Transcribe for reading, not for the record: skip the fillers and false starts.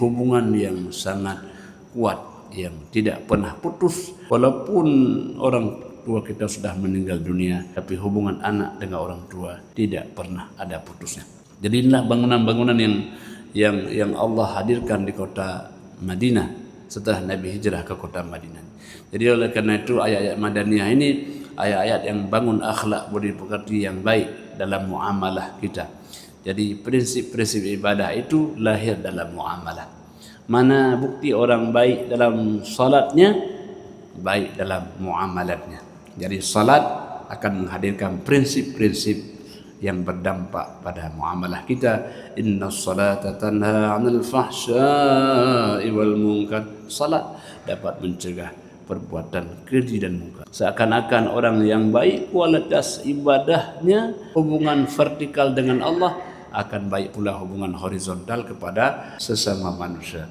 hubungan yang sangat kuat, yang tidak pernah putus. Walaupun orang tua kita sudah meninggal dunia, tapi hubungan anak dengan orang tua tidak pernah ada putusnya. Jadi inilah bangunan-bangunan yang Allah hadirkan di kota Madinah setelah Nabi hijrah ke kota Madinah. Jadi oleh karena itu ayat-ayat Madaniyah ini ayat-ayat yang bangun akhlak budi pekerti yang baik dalam muamalah kita. Jadi prinsip-prinsip ibadah itu lahir dalam muamalah. Mana bukti orang baik dalam salatnya, baik dalam muamalatnya. Jadi salat akan menghadirkan prinsip-prinsip yang berdampak pada muamalah kita. Innas salata tanha 'anil fahsya'i wal munkar. Salat dapat mencegah perbuatan keji dan munkar. Seakan-akan orang yang baik kualitas ibadahnya, hubungan vertikal dengan Allah, akan baik pula hubungan horizontal kepada sesama manusia.